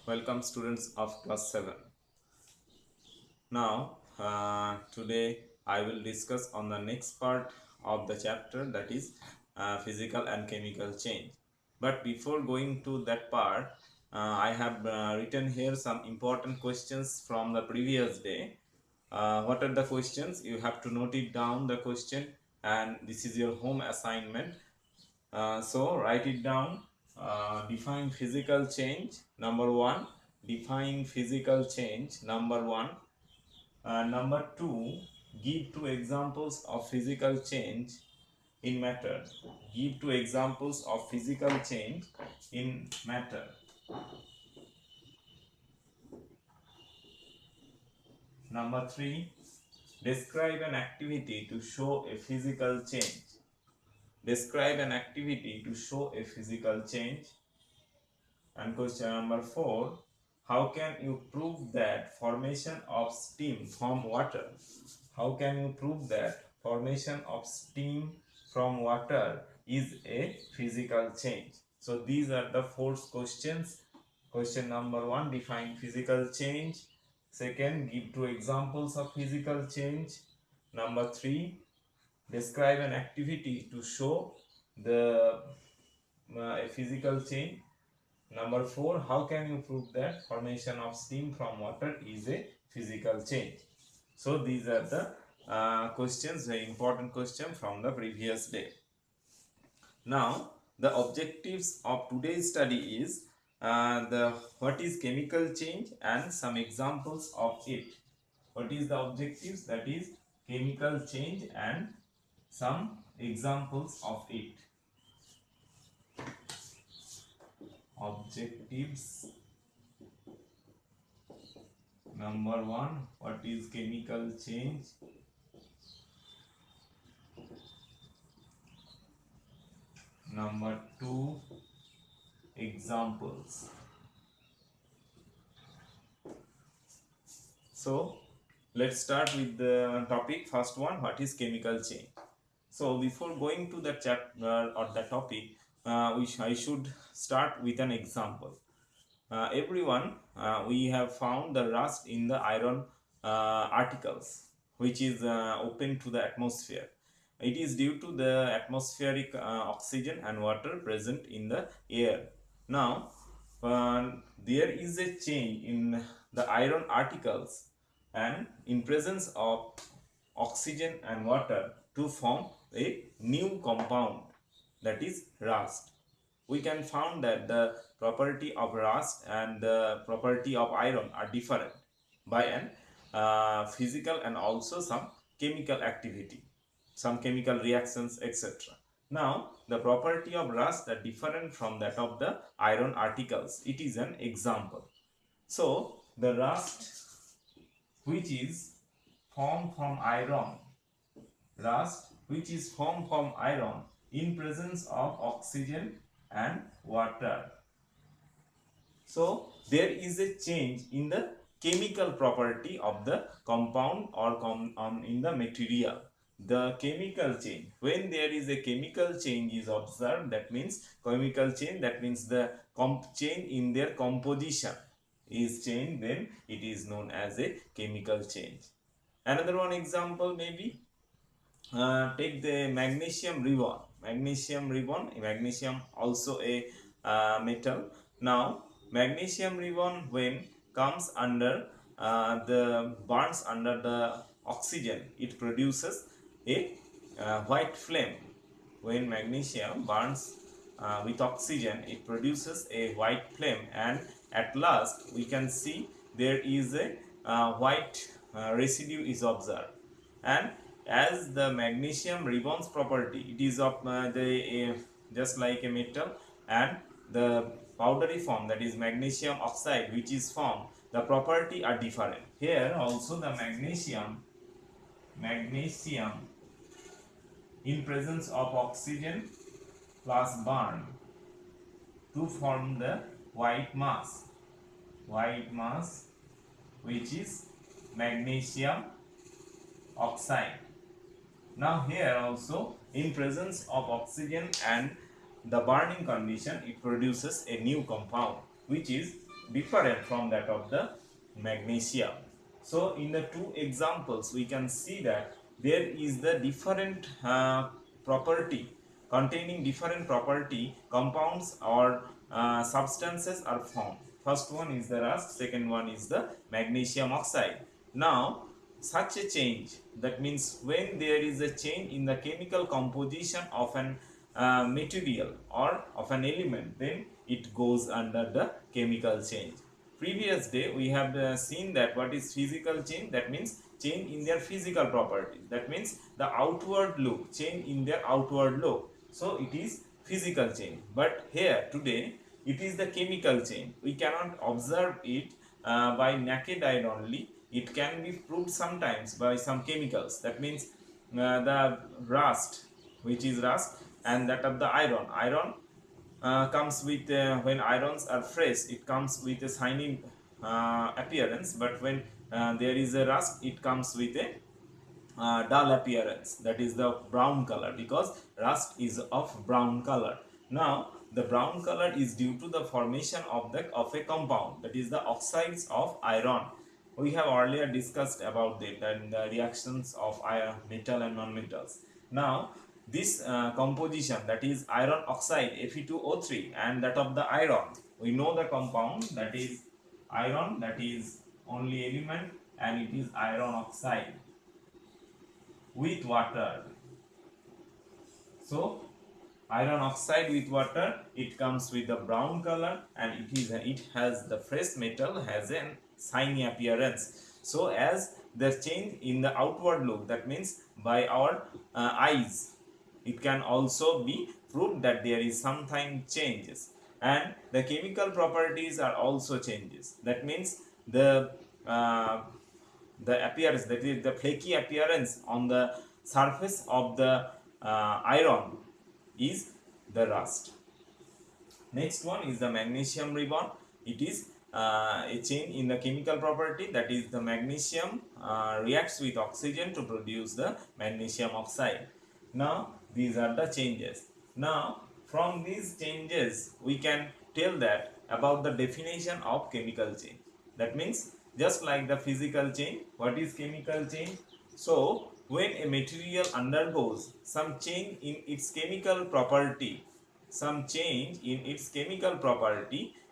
Welcome students of class 7. Now today I will discuss on the next part of the chapter, that is physical and chemical change. But before going to that part, I have written here some important questions from the previous day. What are the questions? You have to note it down, the question, and this is your home assignment. So write it down. Define physical change, number one. Define physical change, number one. Number two, give two examples of physical change in matter. Give two examples of physical change in matter. Number three, describe an activity to show a physical change. Describe an activity to show a physical change. And question number 4, how can you prove that formation of steam from water? How can you prove that formation of steam from water is a physical change? So these are the 4 questions. Question number 1, define physical change. Second, give 2 examples of physical change. Number 3, describe an activity to show the a physical change. Number 4, how can you prove that formation of steam from water is a physical change? So these are the questions, very important question from the previous day. Now the objectives of today's study is the what is chemical change and some examples of it. What is the objectives? That is chemical change and some examples of it. Objectives. Number 1, what is chemical change? Number 2, examples. So let's start with the topic. First one, what is chemical change? So before going to the chapter or the topic, I should start with an example. Everyone, we have found the rust in the iron articles, which is open to the atmosphere. It is due to the atmospheric oxygen and water present in the air. Now, there is a change in the iron articles, and in presence of oxygen and water to form a new compound, that is rust. We can found that the property of rust and the property of iron are different by an physical and also some chemical activity, some chemical reactions, etc. Now the property of rust are different from that of the iron articles. It is an example. So the rust which is formed from iron, rust which is formed from iron in presence of oxygen and water. So there is a change in the chemical property of the compound or in the material. The chemical change, when there is a chemical change is observed, that means chemical change, that means the change in their composition is changed, then it is known as a chemical change. Another one example maybe, take the magnesium ribbon. Magnesium also a metal. Now magnesium ribbon, when comes under the burns under the oxygen, it produces a white flame. When magnesium burns with oxygen, it produces a white flame, and at last we can see there is a white residue is observed. And as the magnesium ribbon's property, it is of just like a metal, and the powdery form, that is magnesium oxide, which is formed, the property are different. Here also the magnesium in presence of oxygen plus burn to form the white mass, which is magnesium oxide. Now here also, in presence of oxygen and the burning condition, it produces a new compound, which is different from that of the magnesium. So in the two examples we can see that there is the different property, containing different property compounds or substances are formed. First one is the rust, second one is the magnesium oxide. Now such a change, that means when there is a change in the chemical composition of an material or of an element, then it goes under the chemical change. Previous day we have seen that what is physical change, that means change in their physical properties, that means the outward look, change in their outward look, so it is physical change. But here today it is the chemical change. We cannot observe it by naked eye only, it can be proved sometimes by some chemicals. That means the rust, which is rust, and that of the iron comes with when irons are fresh, it comes with a shiny appearance, but when there is a rust, it comes with a dull appearance, that is the brown color, because rust is of brown color. Now the brown color is due to the formation of a compound, that is the oxides of iron. We have earlier discussed about it and the reactions of iron, metal and non-metals. Now this composition, that is iron oxide Fe2O3, and that of the iron, we know the compound, that is iron, that is only element, and it is iron oxide with water. So iron oxide with water, it comes with the brown color, and it has the fresh metal has a shiny appearance. So as the change in the outward look, that means by our eyes, it can also be proved that there is something changes, and the chemical properties are also changes. That means uh, the appearance, that is the flaky appearance on the surface of the iron, is the rust. Next one is the magnesium ribbon. It is a change in the chemical property, that is the magnesium reacts with oxygen to produce the magnesium oxide. Now these are the changes. Now from these changes we can tell that about the definition of chemical change. That means just like the physical change, what is chemical change? So when a material undergoes some change in its chemical property,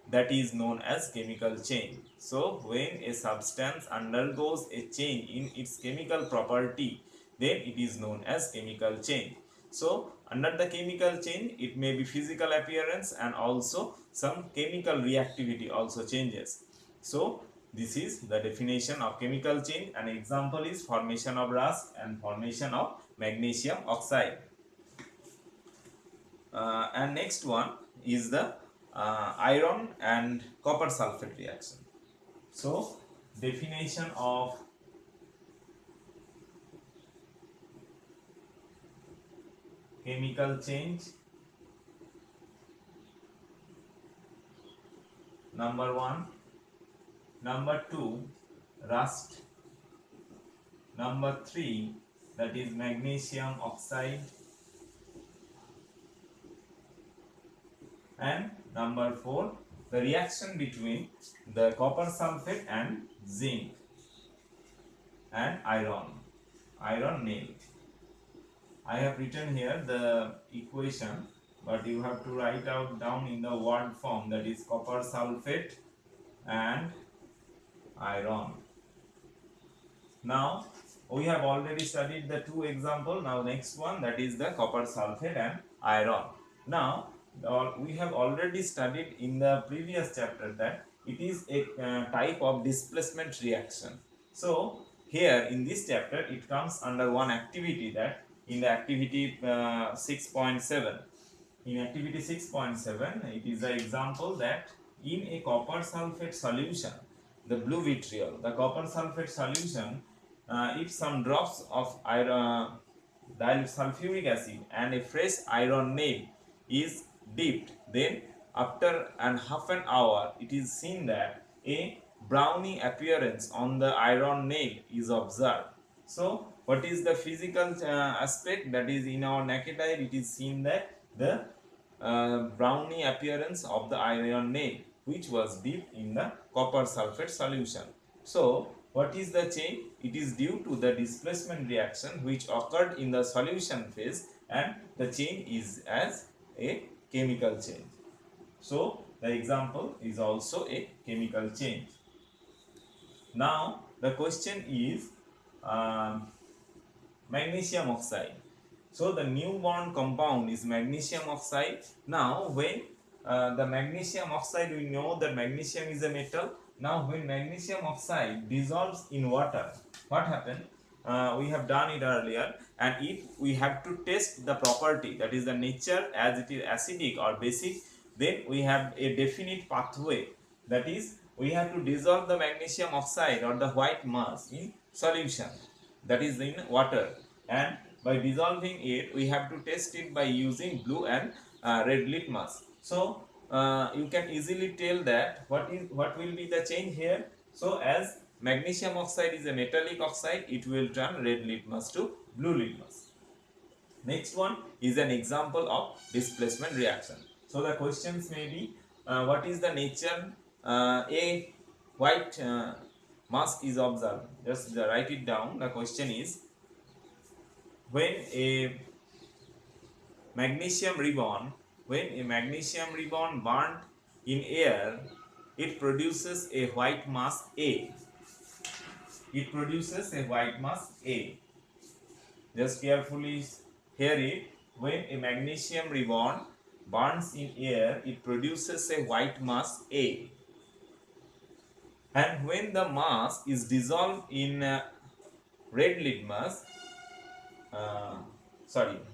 that is known as chemical change. So when a substance undergoes a change in its chemical property, then it is known as chemical change. So under the chemical change, it may be physical appearance and also some chemical reactivity also changes. So this is the definition of chemical change. An example is formation of rust and formation of magnesium oxide. And next one is the iron and copper sulfate reaction. So definition of chemical change. Number 1. Number 2, rust. Number 3, that is magnesium oxide. And number 4, the reaction between the copper sulfate and zinc and iron nail. I have written here the equation, but you have to write out down in the word form, that is copper sulfate and iron. Now we have already studied the two examples. Now next one, that is the copper sulfate and iron. Now we have already studied in the previous chapter that it is a type of displacement reaction. So here in this chapter it comes under one activity, that in the activity 6.7. In activity 6.7, it is the example that in a copper sulfate solution, the blue vitriol, the copper sulfate solution, if some drops of iron, dilute sulfuric acid and a fresh iron nail is dipped, then after half an hour it is seen that a browny appearance on the iron nail is observed. So what is the physical aspect? That is, in our naked eye it is seen that the browny appearance of the iron nail. which was dipped in the copper sulfate solution. So what is the change? It is due to the displacement reaction which occurred in the solution phase, and the change is as a chemical change. So the example is also a chemical change. Now the question is magnesium oxide. So the new bond compound is magnesium oxide. Now when the magnesium oxide, we know that magnesium is a metal. Now when magnesium oxide dissolves in water, what happens? We have done it earlier, and if we have to test the property, that is the nature, as it is acidic or basic, then we have a definite pathway, that is we have to dissolve the magnesium oxide or the white mass in solution, that is in water, and by dissolving it we have to test it by using blue and red litmus. So you can easily tell that what will be the change here. So as magnesium oxide is a metallic oxide, it will turn red litmus to blue litmus. Next one is an example of displacement reaction. So the questions may be what is the nature? A white mask is observed. Just write it down. The question is, when a magnesium ribbon burnt in air, it produces a white mass A. It produces a white mass A. Just carefully hear it. When a magnesium ribbon burns in air, it produces a white mass A. And when the mass is dissolved in red litmus,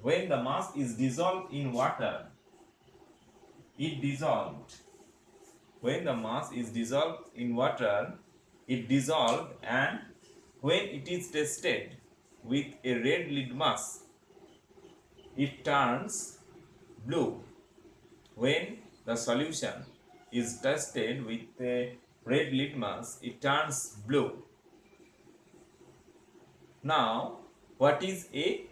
when the mass is dissolved in water, it dissolved. When the mass is dissolved in water, it dissolved, and when it is tested with a red litmus, it turns blue. When the solution is tested with a red litmus, it turns blue. Now, what is A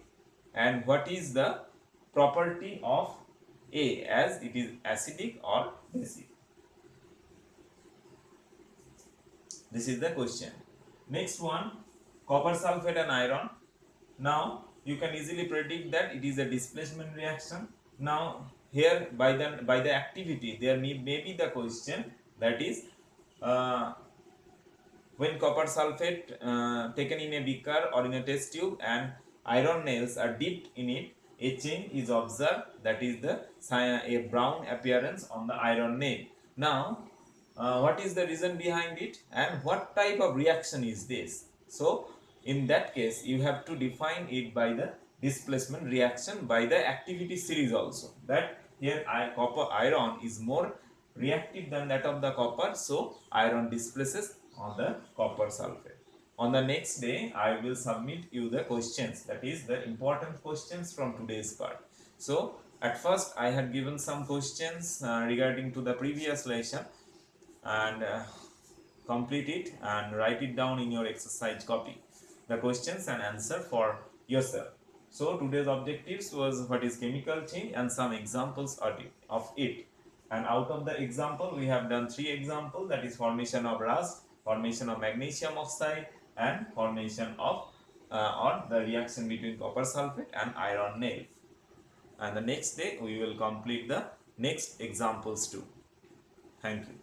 and what is the property of A, as it is acidic or basic? This is the question. Next one, copper sulfate and iron. Now you can easily predict that it is a displacement reaction. Now here by the activity there may be the question, that is when copper sulfate taken in a beaker or in a test tube and iron nails are dipped in it, a change is observed, that is a brown appearance on the iron nail. Now what is the reason behind it and what type of reaction is this? So in that case you have to define it by the displacement reaction by the activity series also, that here copper iron is more reactive than that of the copper, so iron displaces on the copper sulfate. On the next day I will submit you the questions, that is the important questions from today's part. So at first I had given some questions regarding to the previous lesson, and complete it and write it down in your exercise copy, the questions and answer for yourself. So today's objectives was what is chemical change and some examples of it. And out of the example we have done 3 examples, that is formation of rust, formation of magnesium oxide, and formation of or the reaction between copper sulfate and iron nail. And the next day we will complete the next examples too. Thank you.